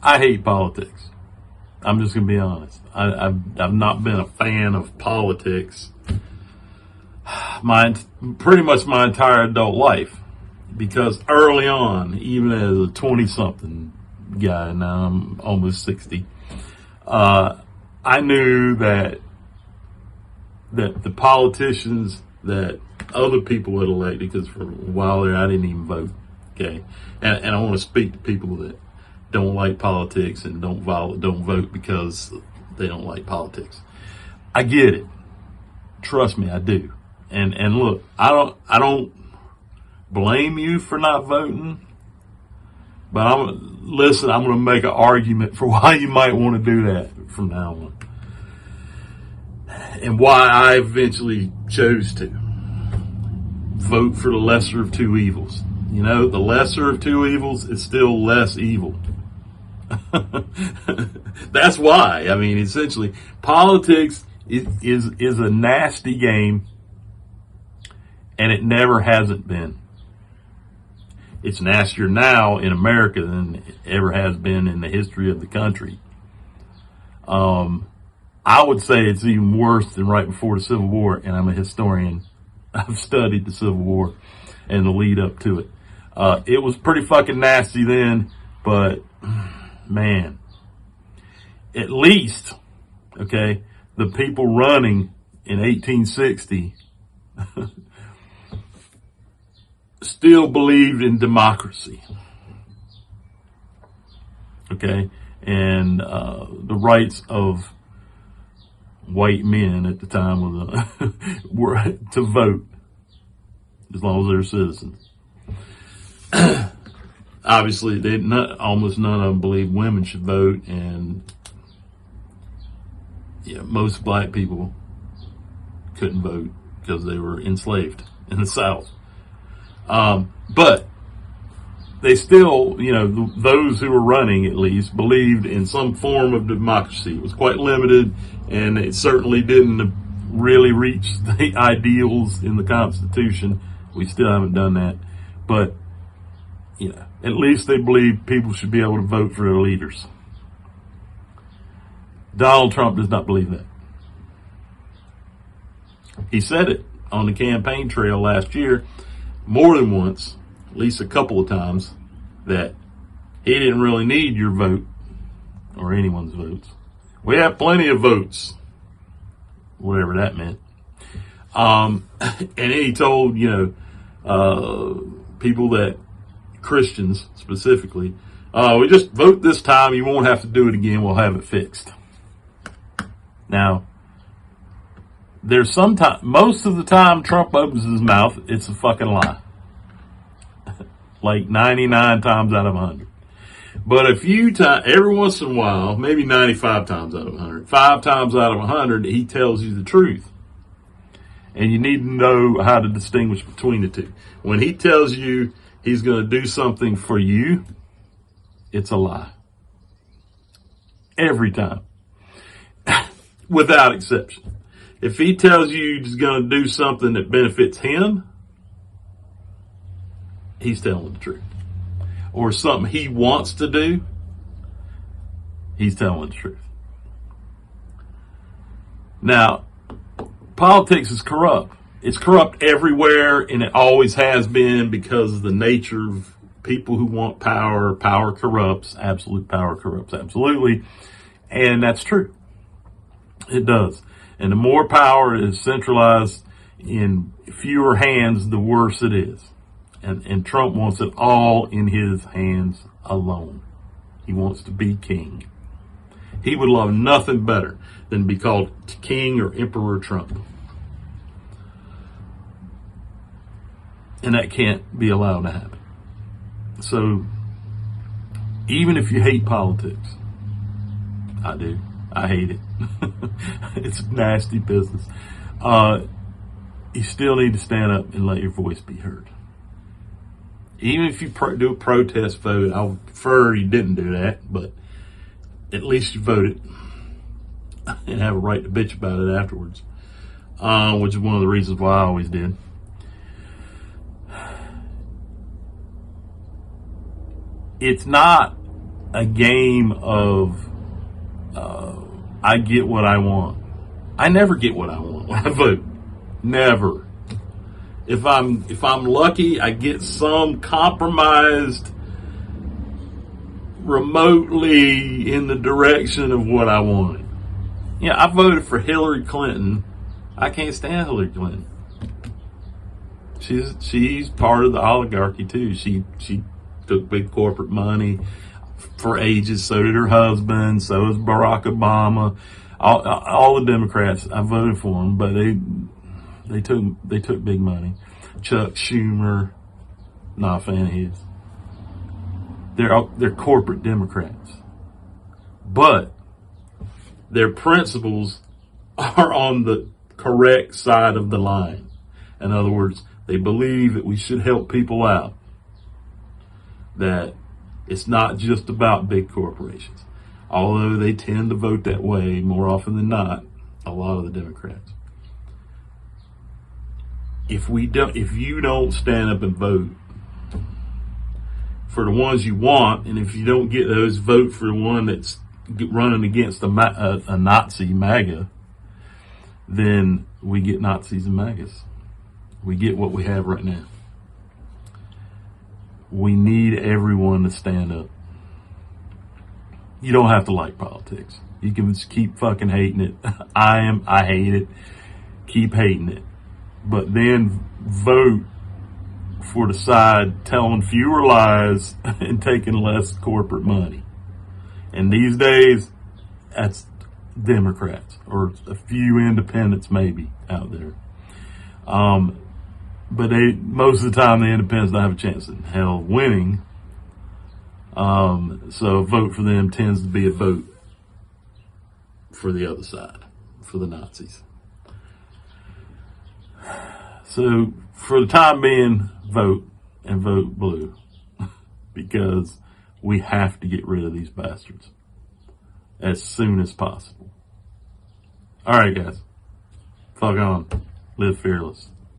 I hate politics. I'm just going to be honest. I've not been a fan of politics pretty much my entire adult life, because early on, even as a 20-something guy, now I'm almost 60, I knew that the politicians that other would elect, because for a while there I didn't even vote. Okay, and I want to speak to people that don't like politics and don't vote because they don't like politics. I get it. Trust me, I do. And look, I don't blame you for not voting, but I'm going to make an argument for why you might want to do that from now on, and why I eventually chose to vote for the lesser of two evils. You know, the lesser of two evils is still less evil. That's why. I mean, essentially, politics is a nasty game, and it never hasn't been. It's nastier now in America than it ever has been in the history of the country. I would say it's even worse than right before the Civil War, and I'm a historian. I've studied the Civil War and the lead up to it. It was pretty fucking nasty then, but man, at least, okay, the people running in 1860 still believed in democracy, okay, and the rights of white men at the time were to vote as long as they're citizens. Obviously, almost none of them believe women should vote, and most black people couldn't vote because they were enslaved in the South. But they still, those who were running at least believed in some form of democracy. It was quite limited, and it certainly didn't really reach the ideals in the Constitution. We still haven't done that. But, at least they believe people should be able to vote for their leaders. Donald Trump does not believe that. He said it on the campaign trail last year more than once, at least a couple of times, that he didn't really need your vote or anyone's votes. We have plenty of votes, whatever that meant. And then he told, people that, Christians specifically, we just vote this time, you won't have to do it again, we'll have it fixed. Now, most of the time Trump opens his mouth, it's a fucking lie. Like 99 times out of 100. But every once in a while, maybe 95 times out of 100, 5 times out of 100, he tells you the truth. And you need to know how to distinguish between the two. When he tells you he's going to do something for you, it's a lie. Every time. Without exception. If he tells you he's going to do something that benefits him, he's telling the truth. Or something he wants to do, he's telling the truth. Now, politics is corrupt. It's corrupt everywhere, and it always has been, because of the nature of people who want power. Power corrupts. Absolute power corrupts absolutely. And that's true. It does. And the more power is centralized in fewer hands, the worse it is. And Trump wants it all in his hands alone. He wants to be king. He would love nothing better than to be called King or Emperor Trump. And that can't be allowed to happen. So, even if you hate politics, I do. I hate it. It's nasty business. You still need to stand up and let your voice be heard. Even if you do a protest vote, I would prefer you didn't do that, but at least you voted and have a right to bitch about it afterwards, which is one of the reasons why I always did. It's not a game of I get what I want. I never get what I want when I vote. Never. If I'm lucky, I get some compromised remotely in the direction of what I wanted. Yeah, I voted for Hillary Clinton. I can't stand Hillary Clinton. She's part of the oligarchy too. She took big corporate money for ages. So did her husband. So is Barack Obama. All the Democrats, I voted for them, but they took big money. Chuck Schumer, not a fan of his. They're corporate Democrats, but their principles are on the correct side of the line. In other words, they believe that we should help people out. That it's not just about big corporations. Although they tend to vote that way more often than not, a lot of the Democrats. If you don't stand up and vote for the ones you want, and if you don't get those, vote for the one that's running against a Nazi MAGA, then we get Nazis and MAGAs. We get what we have right now. We need everyone to stand up. You don't have to like politics. You can just keep fucking hating it. I hate it. Keep hating it. But then vote for the side telling fewer lies and taking less corporate money. And these days, that's Democrats or a few independents maybe out there. But most of the time the independents don't have a chance in hell of winning. So a vote for them tends to be a vote for the other side, for the Nazis. So for the time being, vote and vote blue because we have to get rid of these bastards as soon as possible. All right, guys. Fuck on. Live fearless.